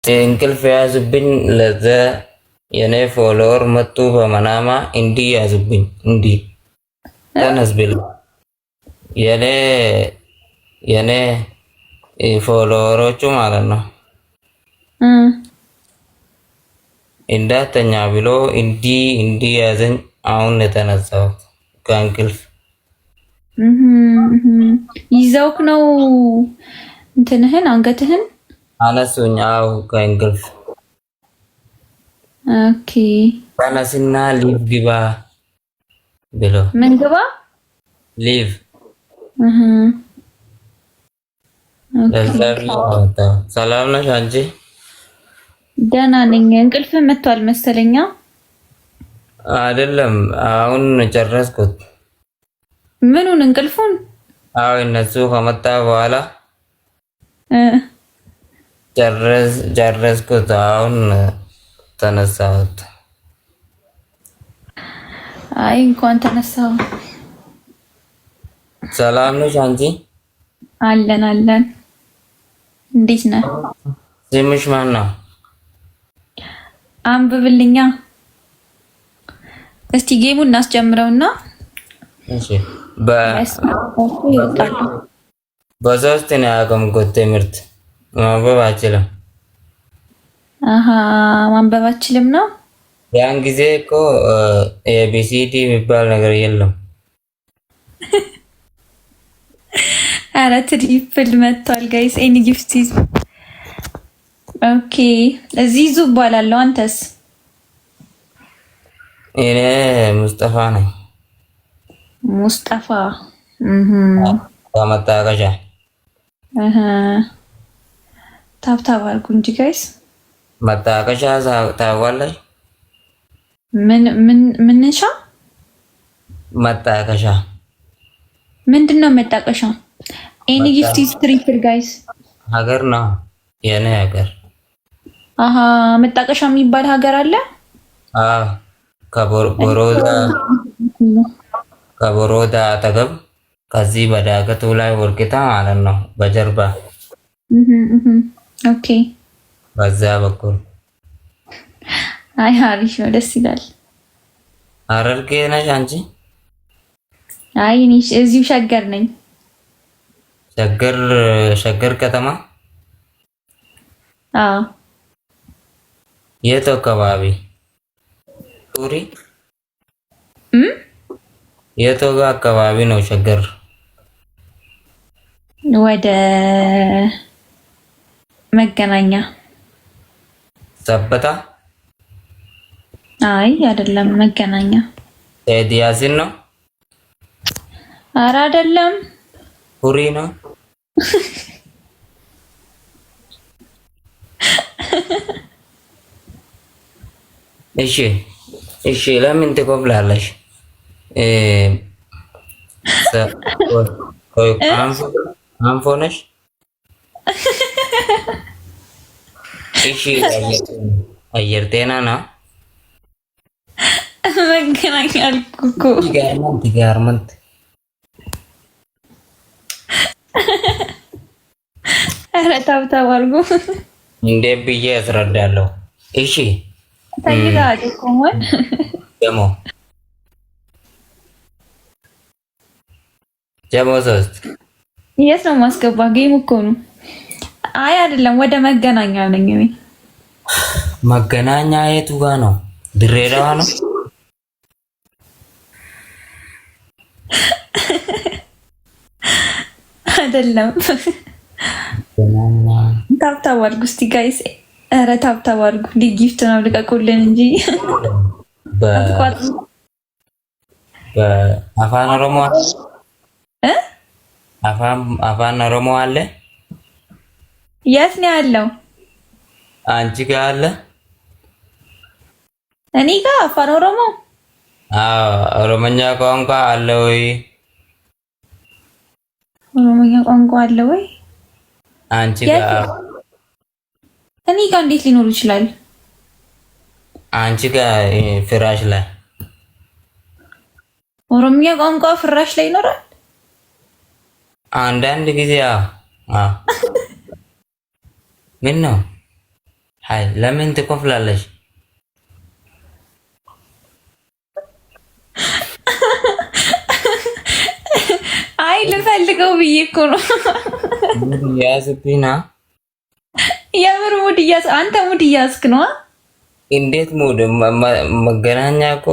እንቅልፍ የያዙብኝ ለዛ የኔ ፎሎወር መጡ በመናማ እንዲህ ያዙብኝ እንዲህ ተነስ ብለው የኔ የኔ ፎሎወሮቹ ማለት ነው እንዳተኛ ብሎ እንዲህ ያዘኝ። አሁን የተነሳው ከእንቅልፍ ይዘውክ ነው እንትንህን አንገትህን አነሱኝ። አው ከእንቅልፍ ኦኬ ተነስና ሊቭ ግባ ብሎ ምን ግባ ሊቭ ሰላም ነሽ አንቺ? ደህና ነኝ። እንቅልፍ መጥቷል መሰለኛ። አይደለም አሁን ጨረስኩት። ምኑን እንቅልፉን? አዎ እነሱ ከመጣ በኋላ ጨረስኩት። አሁን ተነሳሁት። አይ እንኳን ተነሳሁ። ሰላም ነሽ አንቺ? አለን አለን። እንዴት ነህ? ስምሽ ማን ነው? አንብብልኛ እስቲ ጌሙን እናስጀምረውና እሺ በሶስት ነው ያቆምኩት ትምህርት ማንበብ አልችልም። ማንበብ አልችልም ነው። ያን ጊዜ እኮ ኤቢሲዲ የሚባል ነገር የለም። ኧረ ትሪፕል መጥቷል ጋይስ። ኤኒ ጊፍቲዝ ኦኬ። እዚህ ዙ እባላለሁ። አንተስ? እኔ ሙስጠፋ ነኝ። ሙስጠፋ ከመጣቀሻ ታብታብ አድርጉ እንጂ ጋይስ። መጣቀሻ ታውቃለሽ? ምንሻ መጣቀሻ ምንድን ነው? መጣቀሻ ኤኒ ጊፍቲዝ ትሪፕል ጋይስ። ሀገር ነው የኔ ሀገር። መጣቀሻ የሚባል ሀገር አለ። ከቦሮዳ አጠገብ ከዚህ በዳገቱ ላይ ወርቂታ ማለት ነው በጀርባ ኦኬ። በዛ በኩል አይ አሪፍ ነው፣ ደስ ይላል። ሐረርጌ ነሽ አንቺ? አይ እኔ እዚሁ ሸገር ነኝ። ሸገር ከተማ? አዎ። የት አካባቢ? ቱሪ? የት አካባቢ ነው ሸገር? ወደ መገናኛ። ሰበታ? አይ አይደለም፣ መገናኛ። ሰይድ ያሲን ነው? ኧረ አይደለም። ቱሪ ነው? እሺ ለምን ትቆብላለሽ? አንፎ ነሽ? እሺ አየር ጤና ነው? መገናኛ አልኩህ እኮ። ጋርመንት ኧረ ታብታብ አድርጉ። እንዴት ብዬ አስረዳለሁ? እሺ ተይዛል እኮ ሞን ጀሞ ሶስት የት ነው ማስገባ? ጌም እኮ ነው። አይ አይደለም፣ ወደ መገናኛ ነኝ እኔ። መገናኛ የቱ ጋ ነው? ድሬዳዋ ነው? አይደለም። ታብታብ አድርጉ እስቲ ጋይስ። ኧረ ታብታብ አድርጉ። ጊፍት ነው ልቀቁልን እንጂ በአፋን ኦሮሞ አፋን ኦሮሞ አለ? የት ነው ያለው? አንቺ ጋር አለ? እኔ ጋር አፋን ኦሮሞ? ኦሮሞኛ ቋንቋ አለ ወይ? ኦሮሞኛ ቋንቋ አለ ወይ? አንቺ ጋር? እኔ ጋር እንዴት ሊኖር ይችላል? አንቺ ጋር ፍራሽ ላይ ኦሮሞኛ ቋንቋ ፍራሽ ላይ ይኖራል? አንዳንድ ጊዜ ምን ነው ሃይ ለምን ትከፍላለሽ? አይ ልፈልገው ብዬ እኮ ነው። ሙድ ያዝብና የምር አንተ ሙድ እያዝክ ነው። እንዴት ሙድ መገናኛ እኮ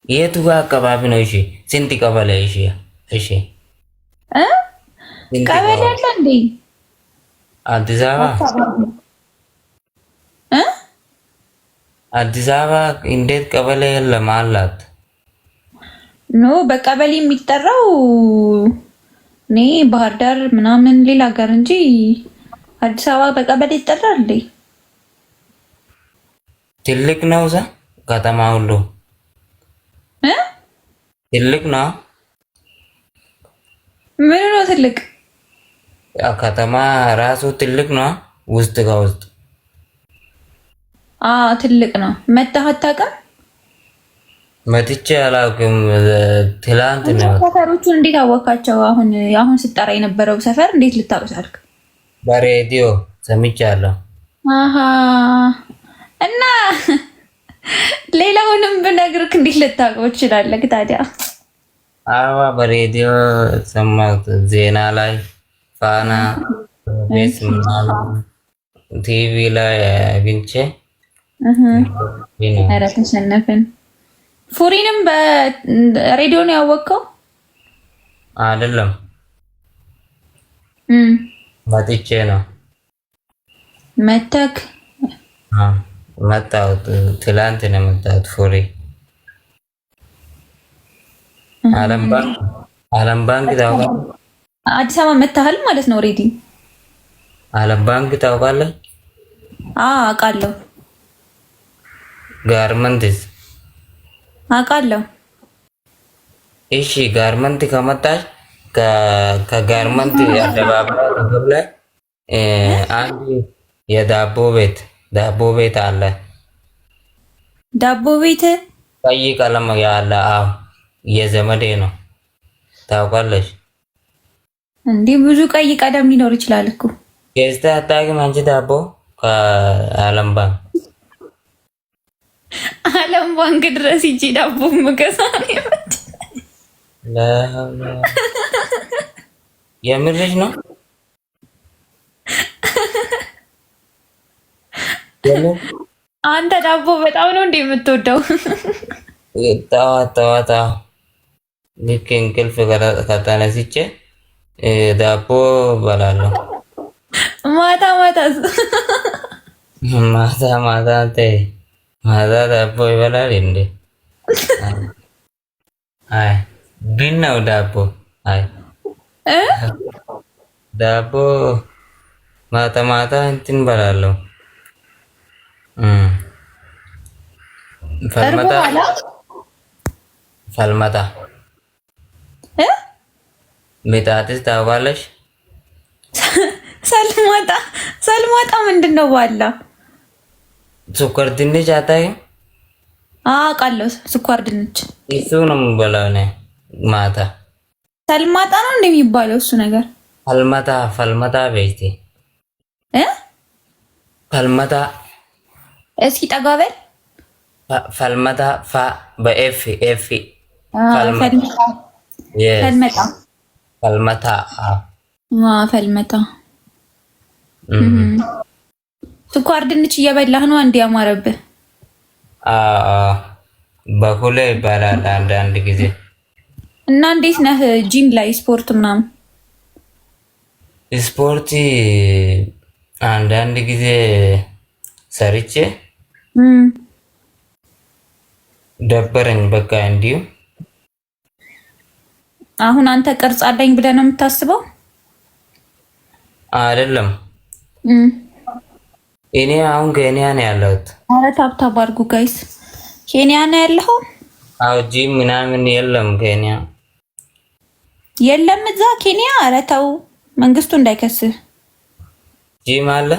የቱ ጋር አካባቢ ነው? እሺ ስንት ቀበሌ? እሺ ቀበሌ አለ እንዴ አዲስ አበባ? አዲስ አበባ እንዴት ቀበሌ የለም አላት? ኖ በቀበሌ የሚጠራው እኔ ባህር ዳር ምናምን ሌላ ሀገር እንጂ አዲስ አበባ በቀበሌ ይጠራል እንዴ? ትልቅ ነው እዛ ከተማ ሁሉ ትልቅ ነው። ምን ነው ትልቅ? ከተማ ራሱ ትልቅ ነው። ውስጥ ከውስጥ ትልቅ ነው። መተህ አታውቅም? መጥቼ አላውቅም። ትላንት ነው። ሰፈሮቹን እንዴት አወቃቸው? አሁን ስጠራ የነበረው ሰፈር እንዴት ልታውቅ ቻልክ? በሬዲዮ ሰምቻለሁ። እና ሌላውንም ብነግርክ እንዴት ልታውቀው ትችላለህ ታዲያ? አዋ በሬዲዮ ሰማሁት፣ ዜና ላይ ፋና ቤት ቲቪ ላይ አግኝቼ ኧረ ተሸነፍን። ፉሪንም በሬዲዮ ነው ያወቅከው? አይደለም መጥቼ ነው መተክ መጣሁት። ትላንት ነው የመጣሁት። ፉሪ ዓለም ባንክ ታውቃለህ? አዲስ አበባ መታሃል ማለት ነው። ኦሬዲ ዓለም ባንክ ታውቃለህ? አውቃለሁ። ጋርመንትስ አውቃለሁ። እሺ ጋርመንት ከመጣች ከጋርመንት አደባባይ ላይ አንድ የዳቦ ቤት አለ። ዳቦ ቤት ቀይ ቀለም ያለ የዘመዴ ነው። ታውቃለች? እንዲህ ብዙ ቀይ ቀለም ሊኖር ይችላል እኮ። ገዝተህ አታውቅም አንቺ ዳቦ ከዓለም ባንክ? ዓለም ባንክ ድረስ ሂጂ ዳቦ ምገዛ የምርሽ ነው? አንተ ዳቦ በጣም ነው እንዴ የምትወደው? ጠዋት ልክ እንቅልፍ ከተነስቼ ዳቦ በላለሁ። ማታ ዳቦ ይበላል እንዴ? አይ ግን ነው ዳቦ። አይ ዳቦ ማታ እንትን በላለሁ። ፈልመታ ሚጣጥስ ታውቃለሽ? ሰልማጣ ምንድን ነው? ባላ ስኳር ድንች አታውቂም? አውቃለሁ። ስኳር ድንች እሱ ነው የምበላው እኔ ማታ። ሰልማጣ ነው እንደሚባለው እሱ ነገር። ፈልመታ በይቴ ፈልመታ እስኪ ጠጋ በል። ፈልመታ በኤፍ ፈልመታ ስኳር ድንች እየበላህ ነው እንዴ? ያማረብህ? በሁሌ ይባላል አንዳንድ ጊዜ። እና እንዴት ነህ ጂም ላይ ስፖርት ምናምን? ስፖርት አንዳንድ ጊዜ ሰርቼ ደበረኝ በቃ እንዲሁ። አሁን አንተ ቅርጽ አለኝ ብለህ ነው የምታስበው? አይደለም እኔ አሁን ኬንያ ነው ያለሁት። ኧረ ታብታብ አድርጉ ጋይስ። ኬንያ ነው ያለኸው? አዎ ጂም ምናምን የለም ኬንያ የለም እዛ ኬንያ። ኧረ ተው መንግስቱ እንዳይከስህ። ጂም አለ?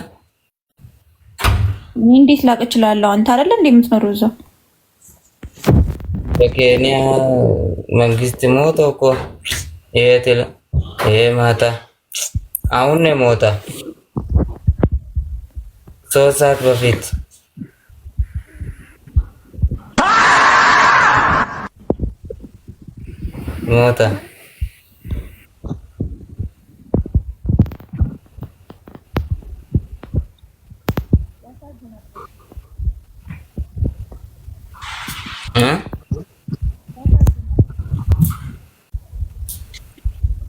እኔ እንዴት ላቅ እችላለሁ? አንተ አይደለ እንዴ የምትኖረው እዛ? በኬንያ መንግስት ሞተ እኮ ይሄ ማታ አሁን ነው ሞታ። 3 ሰዓት በፊት ሞተ።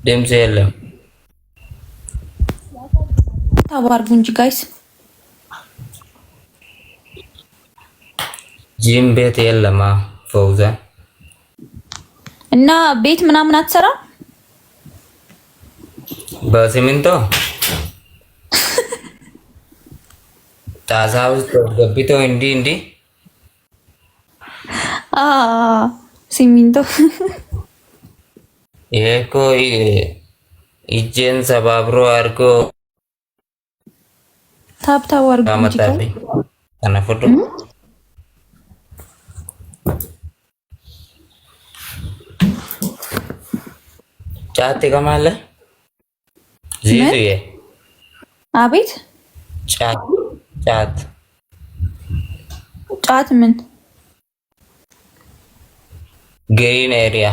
ድምፅ የለም። ታባርጉ እንጂ ጋይስ። ጂም ቤት የለም። ፈውዛ እና ቤት ምናምን አትሰራ በሲሚንቶ ጣሳ ውስጥ ገብቶ እንዲህ ሲሚንቶ ይሄ እኮ እጄን ሰባብሮ አድርጎ ታብታብ አድርጎ አመጣብኝ። ተነፍዶ ጫት ይቀማለህ? ዚዙዬ አቤት። ጫት ምን? ግሪን ኤሪያ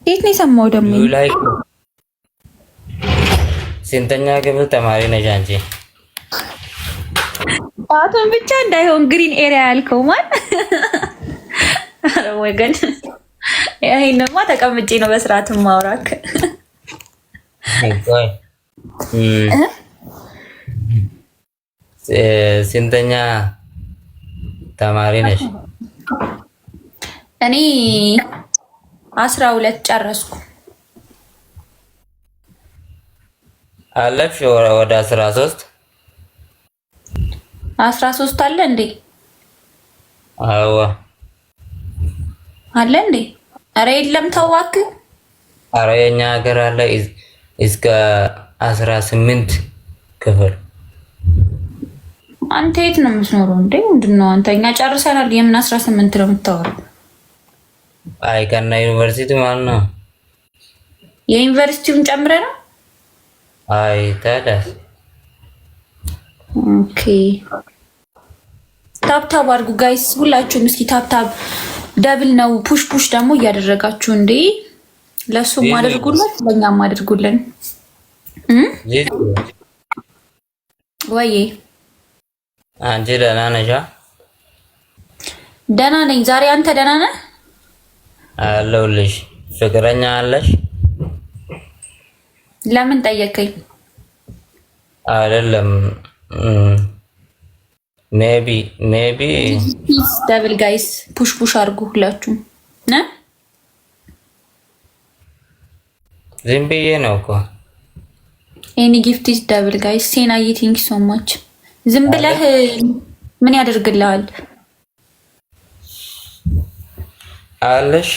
የት ነው የሰማው ደግሞ? ስንተኛ ክፍል ተማሪ ነሽ አንቺ? ጫቱን ብቻ እንዳይሆን ግሪን ኤሪያ ያልከው ማን? ኧረ ወገን ይሄንማ ተቀምጬ ነው በስርዓት ማውራክ። ስንተኛ ተማሪ ነሽ? እኔ 12 ጨረስኩ። አለፍሽ ወደ 13 አለ እንዴ? አዎ አለ እንዴ? አረ የለም ተዋክ። አረ የኛ ሀገር አለ እስከ 18 ክፍል። አንተ የት ነው የምትኖረው እንዴ? ምንድነው አንተ? እኛ ጨርሰናል። የምን 18 ነው የምታወራው? አይ ከና ዩኒቨርሲቲ ማለት ነው። የዩኒቨርሲቲውን ጨምረ ነው? አይ ታዲያስ። ኦኬ ታብታብ አድርጉ ጋይስ፣ ሁላችሁም እስኪ ታብታብ። ደብል ነው ፑሽ ደግሞ እያደረጋችሁ እንዴ። ለሱም አድርጉለት ለኛም አድርጉልን። ወይ አንቺ ደህና ነሽ? ደህና ነኝ። ዛሬ አንተ ደህና ነህ? አለሁልሽ። ፍቅረኛ አለሽ? ለምን ጠየቀኝ? አይደለም ሜቢ ደብል ጋይስ ፑሽ አድርጉ ሁላችሁም። ዝም ብዬ ነው እኮ። ኤኒ ጊፍት ኢዝ ደብል ጋይስ። ሴናዬ ቲንክ ሶ ማች። ዝም ብለህ ምን ያደርግልሃል? አለሽ